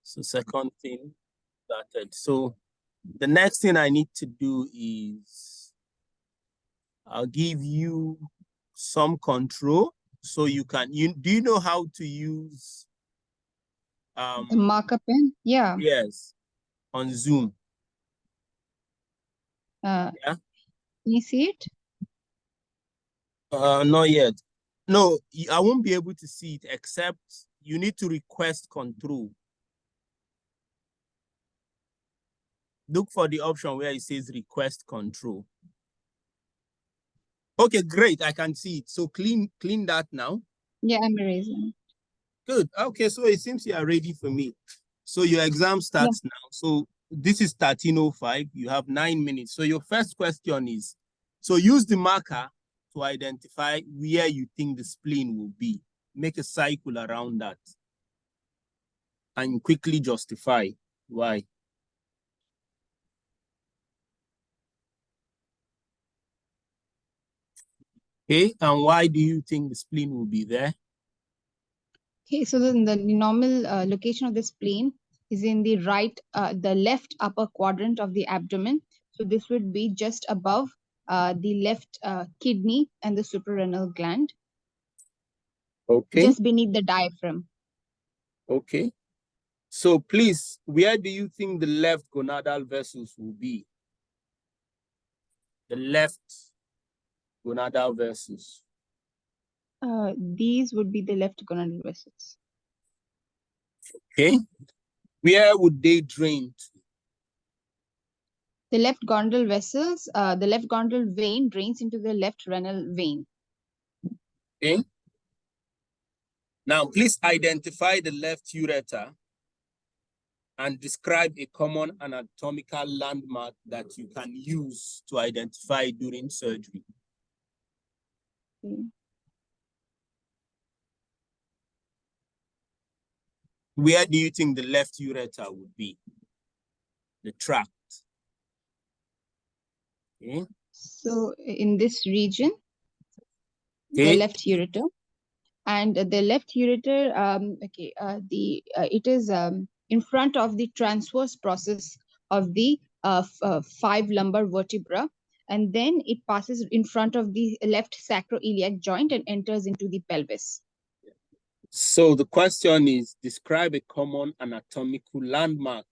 So second thing started. So the next thing I need to do is I'll give you some control so you can, do you know how to use the marker pen? Yeah. Yes, on Zoom. Yeah. Can you see it? Not yet. No, I won't be able to see it except you need to request control. Look for the option where it says request control. Okay, great. I can see it. So clean that now. Yeah, I'm erasing. Good. Okay, so it seems you are ready for me. So your exam starts now. So this is 13:05. You have 9 minutes. So your first question is, so use the marker to identify where you think the spleen will be. Make a cycle around that. And quickly justify why. Okay, and why do you think the spleen will be there? Okay, so the normal location of the spleen is in the the left upper quadrant of the abdomen. So this would be just above the left kidney and the suprarenal gland. Okay. Just beneath the diaphragm. Okay. So please, where do you think the left gonadal vessels will be? The left gonadal vessels. These would be the left gonadal vessels. Okay. Where would they drain to? The left gonadal vessels, the left gonadal vein drains into the left renal vein. Okay. Now, please identify the left ureter and describe a common anatomical landmark that you can use to identify during surgery. Okay. Where do you think the left ureter would be? The tract. Okay. So in this region, okay. The left ureter. And the left ureter, it is in front of the transverse process of the 5 lumbar vertebra, and then it passes in front of the left sacroiliac joint and enters into the pelvis. So the question is, describe a common anatomical landmark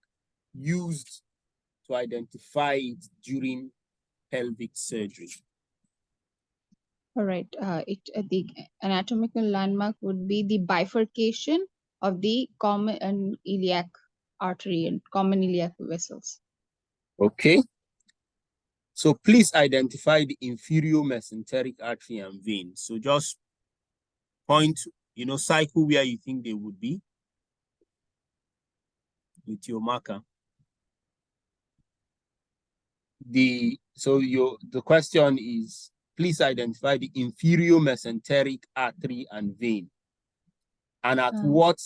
used to identify it during pelvic surgery. All right. The anatomical landmark would be the bifurcation of the common iliac artery and common iliac vessels. Okay. So please identify the inferior mesenteric artery and vein. So just point, cycle where you think they would be with your marker. The question is, please identify the inferior mesenteric artery and vein. And at what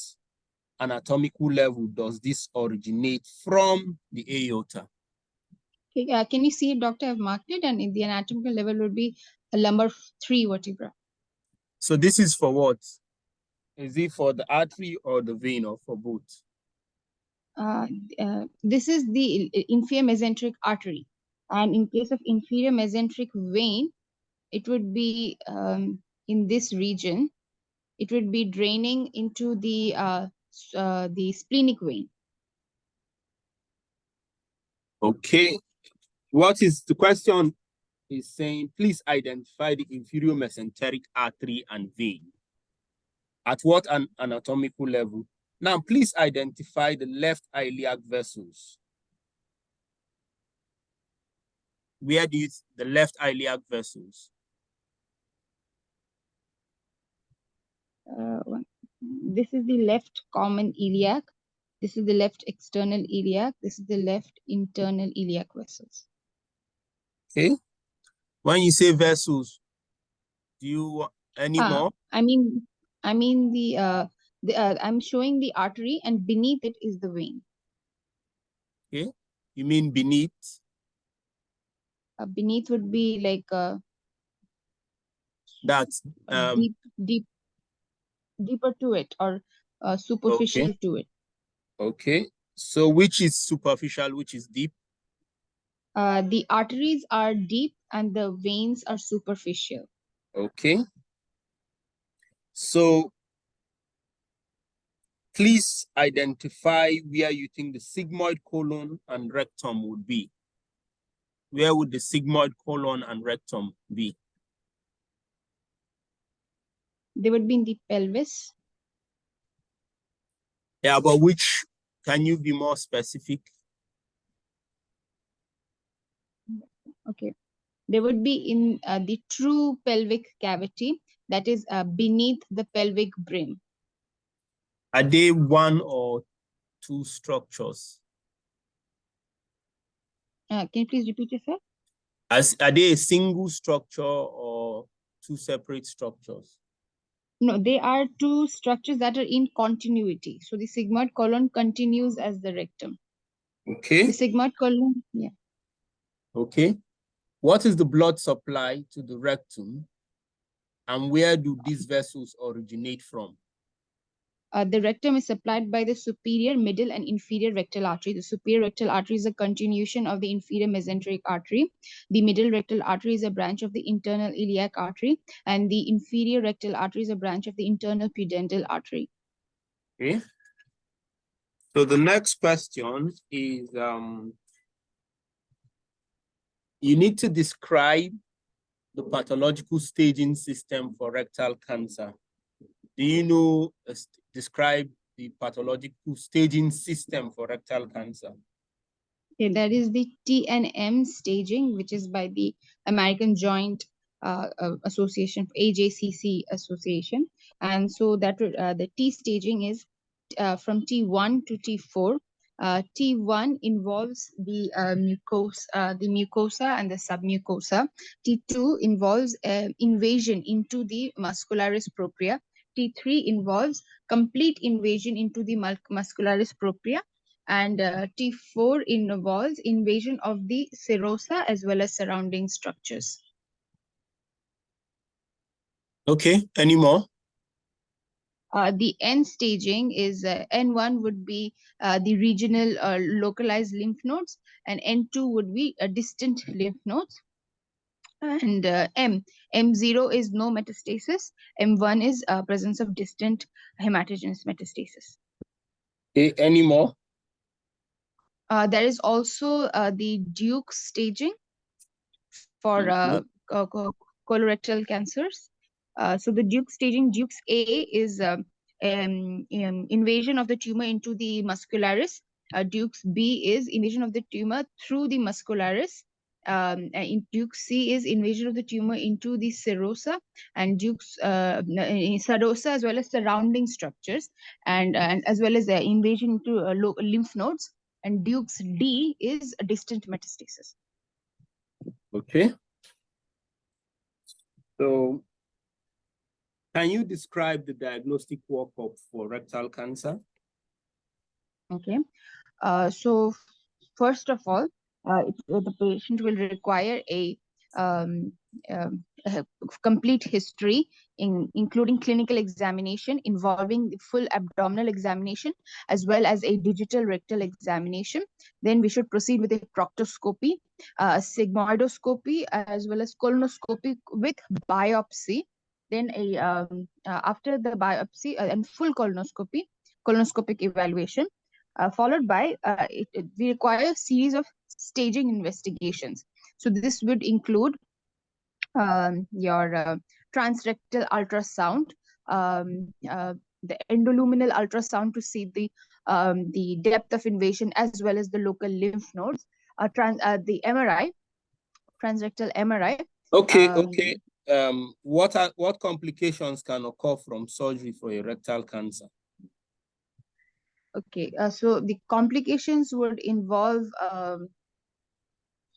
anatomical level does this originate from the aorta? Okay, can you see it, doctor? I've marked it, and the anatomical level would be a lumbar 3 vertebra. So this is for what? Is it for the artery or the vein, or for both? This is the inferior mesenteric artery, and in case of inferior mesenteric vein, it would be in this region. It would be draining into the splenic vein. Okay. What is the question? Is saying, please identify the inferior mesenteric artery and vein. At what anatomical level? Now, please identify the left iliac vessels. Where do you the left iliac vessels? This is the left common iliac. This is the left external iliac. This is the left internal iliac vessels. Okay. When you say vessels, do you want any more? I mean I'm showing the artery, and beneath it is the vein. Okay. You mean beneath? Beneath would be like that's deeper to it, or superficial to it. Okay. So which is superficial, which is deep? The arteries are deep and the veins are superficial. Okay. So please identify where you think the sigmoid colon and rectum would be. Where would the sigmoid colon and rectum be? They would be in the pelvis. Yeah, but which, can you be more specific? Okay. They would be in the true pelvic cavity, that is beneath the pelvic brim. Are they one or two structures? Can you please repeat yourself? Are they a single structure or two separate structures? No, they are two structures that are in continuity. So the sigmoid colon continues as the rectum. Okay. The sigmoid colon, yeah. Okay. What is the blood supply to the rectum, and where do these vessels originate from? The rectum is supplied by the superior, middle, and inferior rectal artery. The superior rectal artery is a continuation of the inferior mesenteric artery. The middle rectal artery is a branch of the internal iliac artery, and the inferior rectal artery is a branch of the internal pudendal artery. Okay. So the next question is, you need to describe the pathological staging system for rectal cancer. Do you know, describe the pathological staging system for rectal cancer? Okay, that is the TNM staging, which is by the American Joint Association, AJCC Association. And so that the T staging is from T1 to T4. T1 involves the mucosa and the submucosa. T2 involves invasion into the muscularis propria. T3 involves complete invasion into the muscularis propria. And T4 involves invasion of the serosa as well as surrounding structures. Okay, any more? The N staging is N1 would be the regional localized lymph nodes, and N2 would be distant lymph nodes. And M0 is no metastasis. M1 is presence of distant hematogenous metastasis. Okay, any more? There is also the Duke staging for colorectal cancers. So the Duke staging, Duke's A is invasion of the tumor into the muscularis. Duke's B is invasion of the tumor through the muscularis. In Duke C is invasion of the tumor into the serosa, and Duke's serosa as well as surrounding structures, and as well as invasion into lymph nodes. And Duke's D is a distant metastasis. Okay. So can you describe the diagnostic workup for rectal cancer? Okay. So first of all, the patient will require um, a complete history, including clinical examination involving the full abdominal examination as well as a digital rectal examination. Then we should proceed with a proctoscopy, sigmoidoscopy, as well as colonoscopy with biopsy. Then after the biopsy and full colonoscopic evaluation, followed by we require a series of staging investigations. So this would include your transrectal ultrasound, the endoluminal ultrasound to see the depth of invasion as well as the local lymph nodes, the MRI, transrectal MRI. Okay, okay. What complications can occur from surgery for a rectal cancer? Okay, so the complications would involve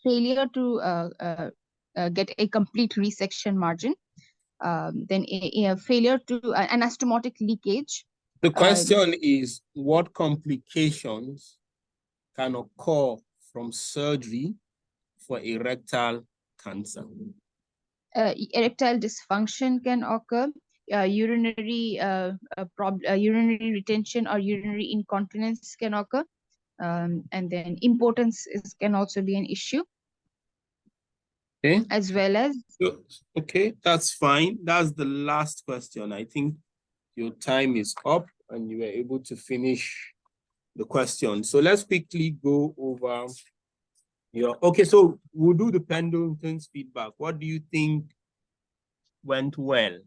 failure to get a complete resection margin, then a failure to anastomotic leakage. The question is, what complications can occur from surgery for a rectal cancer? Erectile dysfunction can occur, urinary urinary retention or urinary incontinence can occur, and then impotence can also be an issue, Okay. as well as. Okay, that's fine. That's the last question. I think your time is up and you were able to finish the question. So let's quickly go over your, okay, so we'll do the Pendleton's feedback. What do you think went well?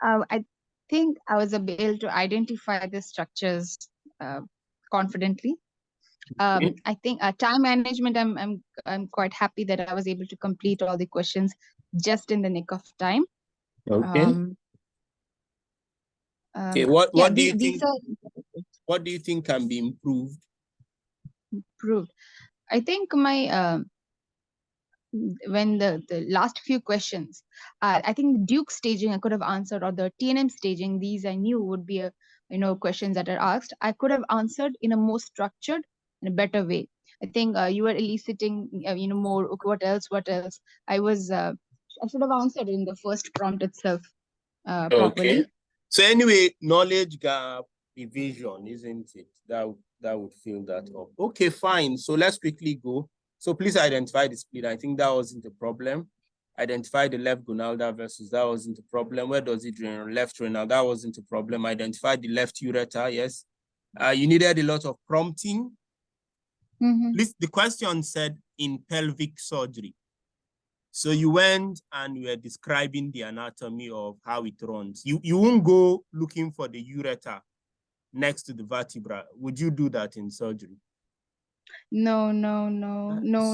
I think I was able to identify the structures confidently. Okay. I think time management, I'm quite happy that I was able to complete all the questions just in the nick of time. Okay. Okay. Yeah, What do you these think? are What do you think can be improved? improved. I think my when the last few questions, I think the Duke staging I could have answered, or the TNM staging, these I knew would be questions that are asked. I could have answered in a more structured and a better way. I think you were eliciting more. Okay, what else? What else? I should have answered in the first prompt itself Okay. properly. So anyway, knowledge gap division, isn't it? That would fill that up. Okay, fine. So let's quickly go. So please identify the split. I think that wasn't a problem. Identify the left gonadal vessels. That wasn't a problem. Where does it drain? Left renal. That wasn't a problem. Identify the left ureter. Yes. You needed a lot of prompting. The question said in pelvic surgery. So you went and you were describing the anatomy of how it runs. You won't go looking for the ureter next to the vertebra. Would you do that in surgery? No.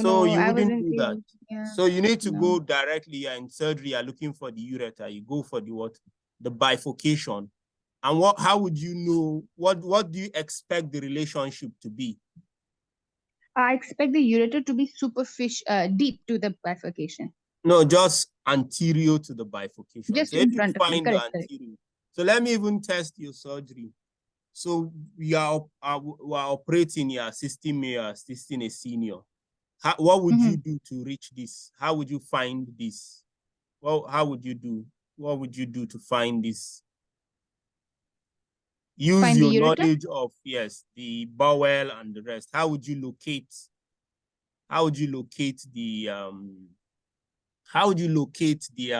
So you I wouldn't wasn't. do that. Yeah. So you need to No. go directly in surgery. You're looking for the ureter. You go for the what? The bifurcation. And how would you know? What do you expect the relationship to be? I expect the ureter to be deep to the bifurcation. No, just anterior to the bifurcation. Just So if in you front of me. find the Correct. anterior, so let me even test your surgery. So we are operating here, assisting me, assisting a senior. What would you do to reach this? How would you find this? Well, how would you do? What would you do to find this? Use Find your the ureter? knowledge of, yes, the bowel and the rest. How would you locate? How would you locate the how would you locate the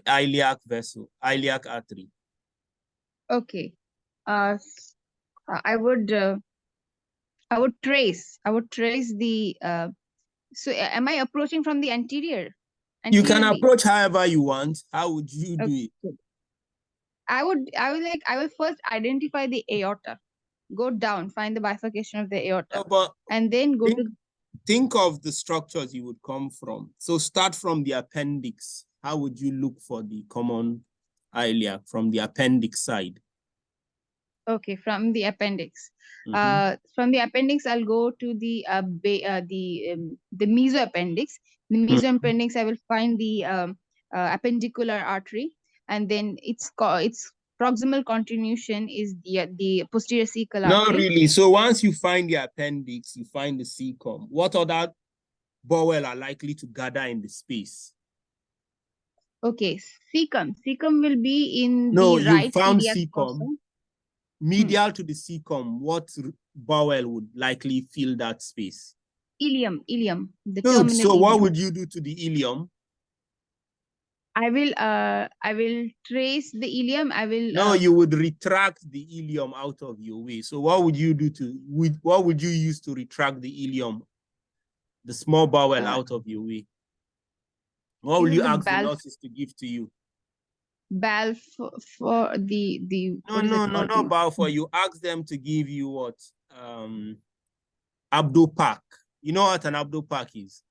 iliac vessel, iliac artery? Okay. I would trace the so am I approaching from the You can anteriorly? approach however you want. How would you do it? I will first identify the aorta, go down, find the bifurcation of the aorta, But and then go to think of the structures you would come from. So start from the appendix. How would you look for the common iliac from the appendix side? Okay, from the appendix. From the appendix, I'll go to the mesoappendix. The mesoappendix, I will find the appendicular artery, and then its proximal continuation is the posterior cecal Not artery. really. So once you find the appendix, you find the cecum. What other bowel are likely to gather in the space? Okay, cecum. Cecum will be in No, the you right found iliac fossa. cecum. Medial to the cecum, what bowel would likely fill that space? Ileum. The Good. terminal So what ileum. would you do to the ileum? I will trace the ileum. No, you would retract the ileum out of your way. So what would you do what would you use to retract the ileum, the small bowel, out of your way? What will you ask the nurses to give to you? Valve for the No, what is it called? not valve for you. Ask them to give you what? Abdo pack. You know what an abdo pack is?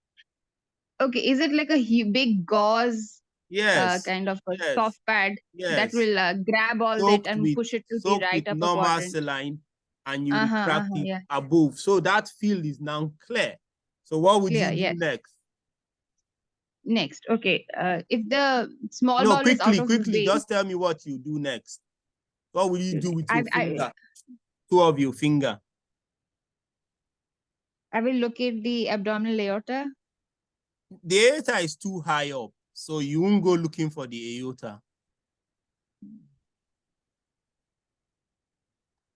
Okay, is it like a big gauze Yes. kind of a soft pad that will grab all that and push it to the right upper normal quadrant? saline, and you retract it above. So that field is now clear. So what would you do next? Next, okay. If the small bowel is out of the way, just tell me what you do next. What will you do with your finger? Two of your finger. I will locate the abdominal aorta. The aorta is too high up, so you won't go looking for the aorta.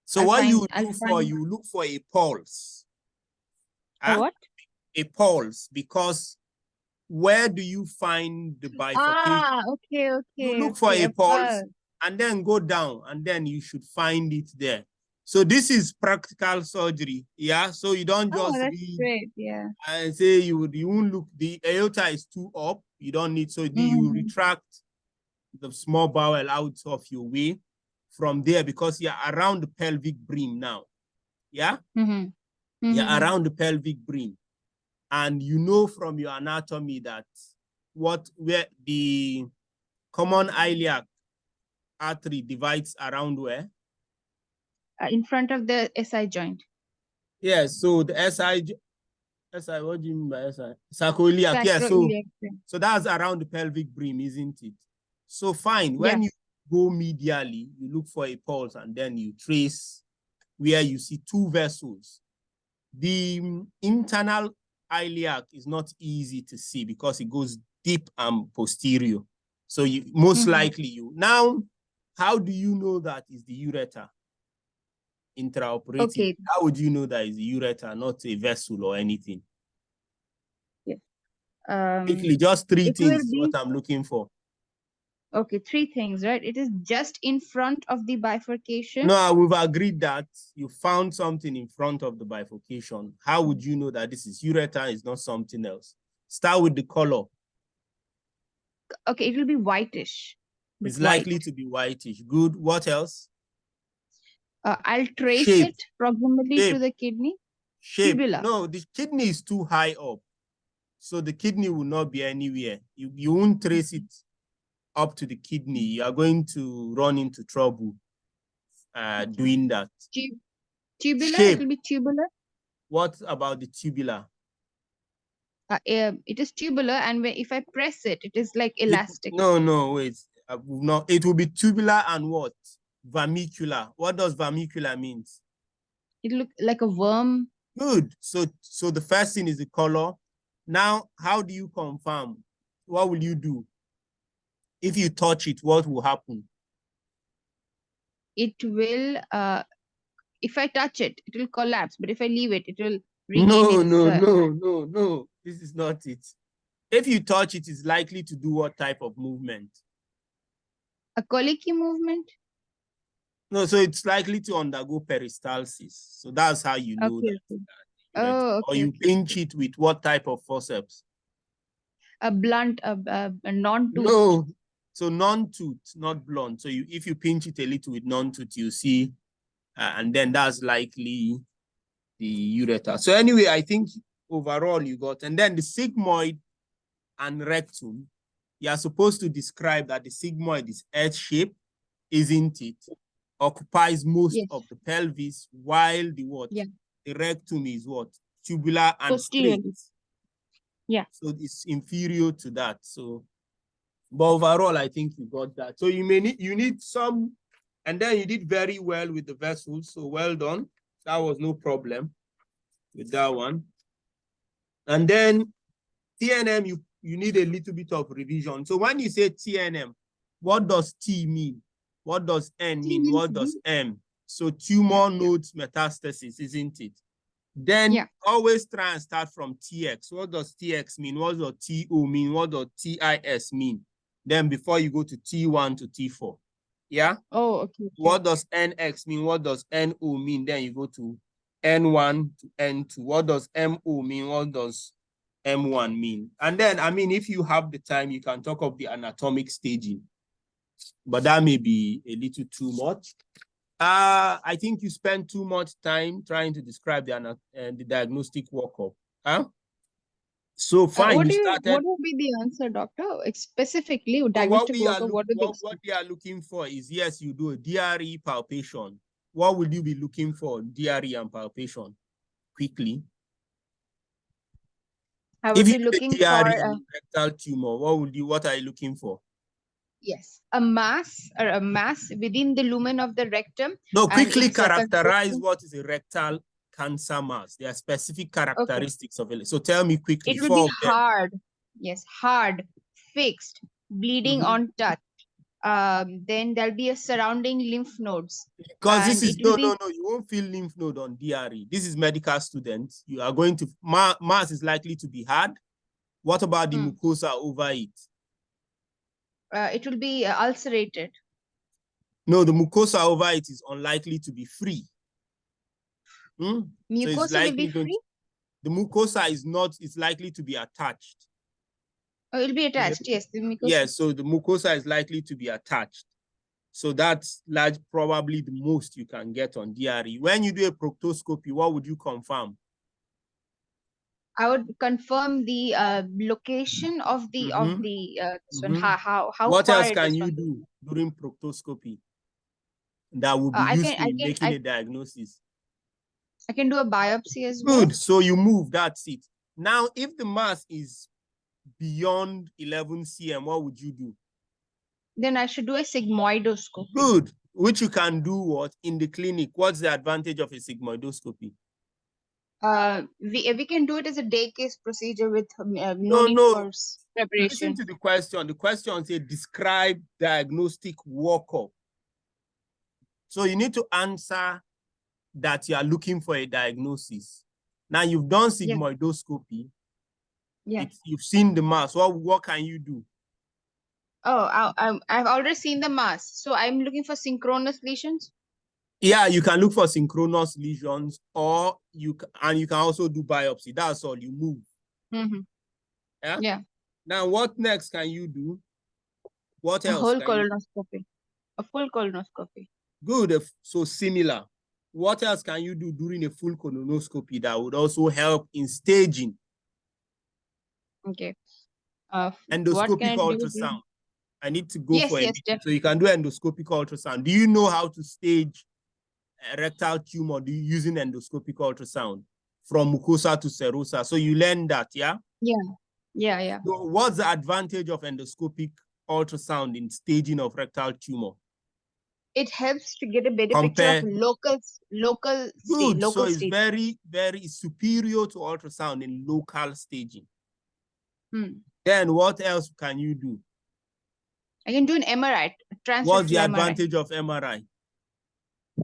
So what you do for, you look for a pulse. A what? A pulse, because where do you find the bifurcation? Ah, okay, You okay, look for okay. a pulse and then go down, and then you should find it there. So this is practical surgery, yeah? So you don't just that's read great, yeah. and say you won't look, the aorta is too up, you don't need, so you retract the small bowel out of your way from there, because you're around the pelvic brim now, yeah? You're around the pelvic brim. And you know from your anatomy that where the common iliac artery divides around where? In front of the SI joint. Yes, so the SI, what do you mean by SI? Sacroiliac, yeah, so that's around the pelvic brim, isn't it? So fine, when you go medially, you look for a pulse and then you trace where you see two vessels. The internal iliac is not easy to see because it goes deep and posterior. So you most likely you. Now, how do you know that is the ureter? Intraoperative. Okay. How would you know that is the ureter, not a vessel or anything? Yes. Quickly, just three things is what I'm looking for. Okay, three things, right? It is just in front of the bifurcation. No, we've agreed that you found something in front of the bifurcation. How would you know that this is ureter, is not something else? Start with the color. Okay, it will be whitish. It's likely to be whitish. Good. What else? I'll trace it proximally to the kidney. Shape. Tubula. No, the kidney is too high up. So the kidney will not be anywhere. You won't trace it up to the kidney. You are going to run into trouble doing that. Tubular? Shape. It will be tubular. What about the tubular? It is tubular, and if I press it, it is like elastic. No, wait. No, it will be tubular and what? Vermicular. What does vermicular mean? It looks like a worm. Good. So the first thing is the color. Now, how do you confirm? What will you do? If you touch it, what will happen? It will, if I touch it, it will collapse. But if I leave it, it will regain No. This is not it. If you touch it, it's likely to do what type of movement? A colicky movement? No, so it's likely to undergo peristalsis. So that's how you know that. Or you pinch it with what type of forceps? A blunt, a non-tooth. No, so non-tooth, not blunt. So if you pinch it a little with non-tooth, you see, and then that's likely the ureter. So anyway, I think overall you got, and then the sigmoid and rectum, you are supposed to describe that the sigmoid is H-shaped, isn't it? Occupies most of the pelvis, while the what? The rectum is what? Tubular and straight. Yeah. So it's inferior to that. So, but overall, I think you got that. So you need some, and then you did very well with the vessels. So well done. That was no problem with that one. And then TNM, you need a little bit of revision. So when you say TNM, what does T mean? What does N mean? What does M? So tumor nodes metastasis, isn't it? Then always try and start from TX. What does TX mean? What does TO mean? What does TIS mean? Then before you go to T1 to T4. Yeah? Oh, okay. What does NX mean? What does NO mean? Then you go to N1 to N2. What does MO mean? What does M1 mean? And then, I mean, if you have the time, you can talk of the anatomic staging. But that may be a little too much. I think you spend too much time trying to describe the diagnostic workup. Huh? So fine, what would be the answer, doctor? Specifically, diagnostic workup, what they are looking for is, yes, you do a DRE palpation. What would you be looking for, DRE and palpation? Quickly. I would be looking for a rectal tumor. What are you looking for? Yes, a mass within the lumen of the rectum. No, quickly characterize what is a rectal cancer mass. There are specific characteristics of it. So tell me quickly. It will be hard. Yes, hard, fixed, bleeding on touch. Then there'll be a surrounding lymph nodes. Because this And is, it will be, no, you won't feel lymph node on DRE. This is medical students. You are going to, mass is likely to be hard. What about the mucosa over it? It will be ulcerated. No, the mucosa over it is unlikely to be free. So it's Mucosa will be likely going free? the mucosa is not, it's likely to be attached. Oh, it will be attached, yes. The mucosa. Yes, so the mucosa is likely to be attached. So that's probably the most you can get on DRE. When you do a proctoscopy, what would you confirm? I would confirm the location of the this one, how What far else it can is you from do during proctoscopy that will be I useful in making I a diagnosis? I can do a biopsy as well. Good. So you move, that's it. Now, if the mass is beyond 11 cm, what would you do? Then I should do a sigmoidoscopy. Good. Which you can do what in the clinic? What's the advantage of a sigmoidoscopy? We can do it as a day case procedure with No, need no. for preparation. Listen to the question. The question says describe diagnostic workup. So you need to answer that you are looking for a diagnosis. Now you've done sigmoidoscopy. Yeah. You've seen the mass. What can you do? Oh, I've already seen the mass. So I'm looking for synchronous lesions. Yeah, you can look for synchronous lesions, or you can also do biopsy. That's all. You move. Yeah. Now, what next can you do? What else? A whole colonoscopy. A full colonoscopy. Good. So similar. What else can you do during a full colonoscopy that would also help in staging? Okay. Endoscopic ultrasound. I need to go for it. Yes, so you can do endoscopic ultrasound. Do you know how to stage a rectal tumor using endoscopic ultrasound from mucosa to serosa? So you learn that, yeah? Yeah. So what's the advantage of endoscopic ultrasound in staging of rectal tumor? It helps to get a better picture of local stage. So it's very, very superior to ultrasound in local staging. Then what else can you do? I can do an MRI. What's the advantage of MRI?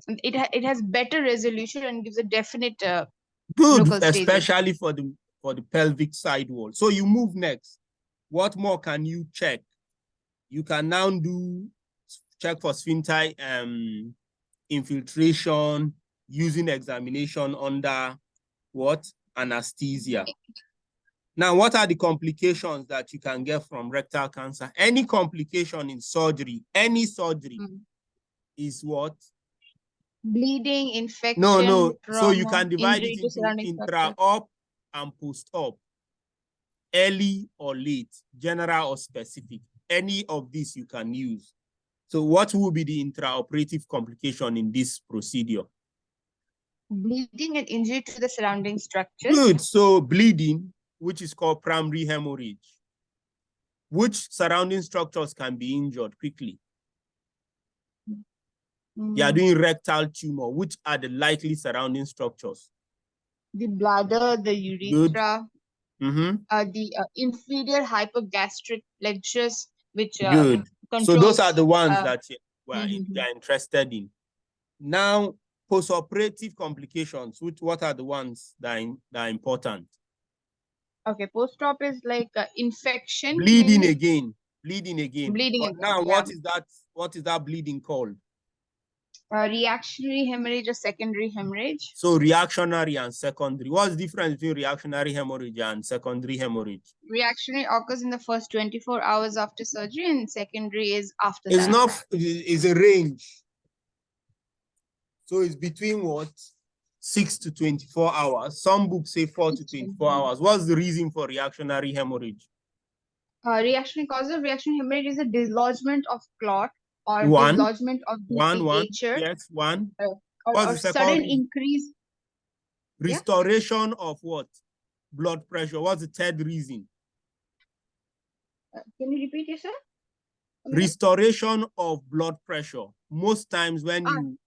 It has better resolution and gives a definite good, especially for the pelvic side wall. So you move next. What more can you check? You can now check for sphincter infiltration using examination under what? Anesthesia. Now, what are the complications that you can get from rectal cancer? Any complication in surgery, any surgery is what? Bleeding, infection, no. trauma, so you can divide it into intra-op and post-op. Early or late, general or specific. Any of these you can use. So what will be the intraoperative complication in this procedure? Bleeding and injury to the surrounding structures. Good. So bleeding, which is called primary hemorrhage. Which surrounding structures can be injured quickly? You are doing rectal tumor. Which are the likely surrounding structures? The bladder, the urethra, the inferior hypogastric plexus, which good. Controls, so those are the ones that you are interested in. Now, postoperative complications. What are the ones that are important? Okay, post-op is like infection. Bleeding again. Now, what is that? What is that bleeding called? Reactionary hemorrhage or secondary hemorrhage. So reactionary and secondary. What's the difference between reactionary hemorrhage and secondary hemorrhage? Reactionary occurs in the first 24 hours after surgery, and secondary is after that. It's a range. So it's between what? 6 to 24 hours. Some books say 4 to 24 hours. What's the reason for reactionary hemorrhage? Reactionary cause of reactionary hemorrhage is a dislodgement of clot or dislodgement of the ligature. Yes, one. Or sudden increase. Restoration of what? Blood pressure. What's the third reason? Can you repeat yourself? Restoration of blood pressure. Most times when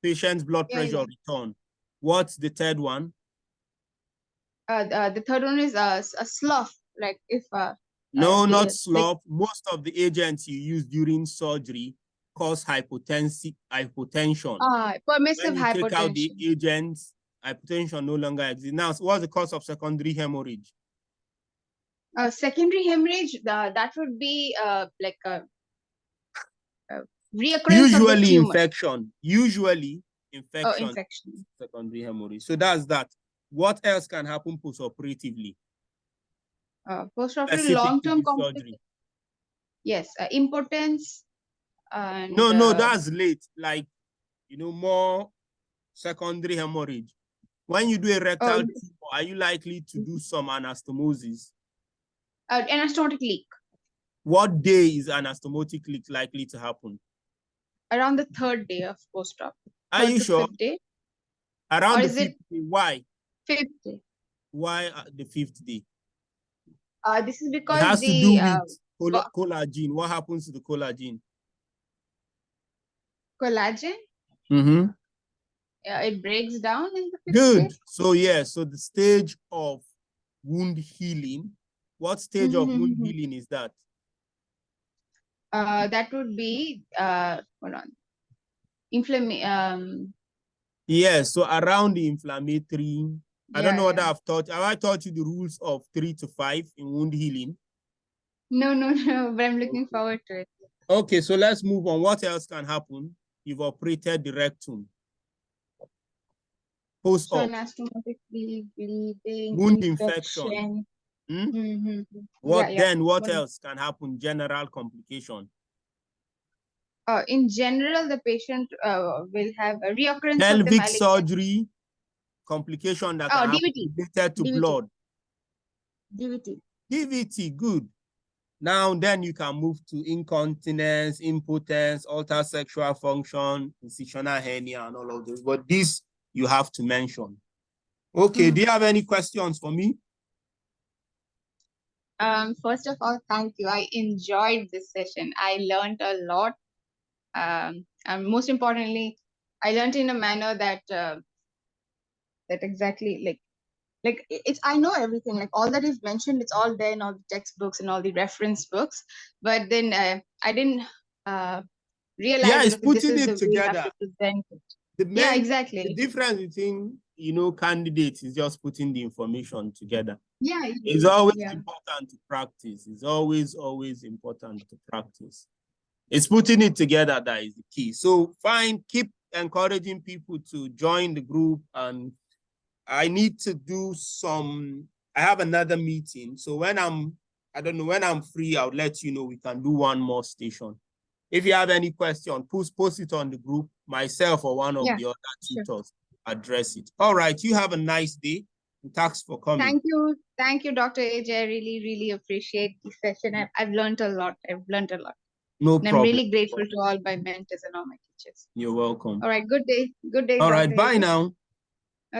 patient's blood pressure return. What's the third one? The third one is a slough. Like if No, not like, slough. Most of the agents you use during surgery cause hypotension. permissive When you take out the hypertension. agents, hypertension no longer exists. Now, so what's the cause of secondary hemorrhage? Secondary hemorrhage, that would be like a reoccurrence of the Usually tumor. infection. Usually Oh, infection. infection. Secondary hemorrhage. So that's that. What else can happen postoperatively? Post-operative Specific to long-term this surgery. complications. Yes, impotence and No, that's late. Like, more secondary hemorrhage. When you do a rectal tumor, are you likely to do some anastomosis? anastomotic leak. What day is anastomotic leak likely to happen? Around the 3rd day of post-op. Are you sure? 5th day? Around Or the is 5th it day. Why? 5th day? Why the 5th day? This is It because has to the do with collagen. What happens to the collagen? collagen, Mm-hmm. it breaks down in the 5th Good. day. So so the stage of wound healing. What stage of wound healing is that? That would be hold on. Inflammation. Yes, so around the inflammatory. I don't know what Yeah. I've taught. Have I taught you the rules of 3 to 5 in wound healing? No, but I'm looking forward to it. Okay, so let's move on. What else can happen? You've operated the rectum. Post-op. Anastomotic bleeding, Wound infection. infection. What else can happen? General complication. In general, the patient will have a reoccurrence of the Pelvic malignant. surgery, complication that can happen related to blood. DVT, good. Now, then you can move to incontinence, impotence, altered sexual function, incisional hernia, and all of those. But this you have to mention. Okay, do you have any questions for me? First of all, thank you. I enjoyed this session. I learned a lot. And most importantly, I learned in a manner that exactly like it's, I know everything, like all that is mentioned, it's all there in all the textbooks and all the reference books, but then I didn't realize that It's okay, this putting is the it way you have together. to present it. The Exactly. difference between candidates is just putting the information together. Yeah, it's always important to practice. It's always important to practice. It's putting it together that is the key. So keep encouraging people to join the group, and I need to do I have another meeting. So when I'm free, I'll let you know. We can do one more station. If you have any question, post it on the group. Myself or one of the other tutors address it. All right. You have a nice day. And thanks for coming. Thank you, Dr. AJ. I really appreciate this session. I've learned a lot. No problem. And I'm really grateful to all my mentors and all my teachers. You're welcome. All right. Good day. Good day. All Dr. right. Bye AJ. now.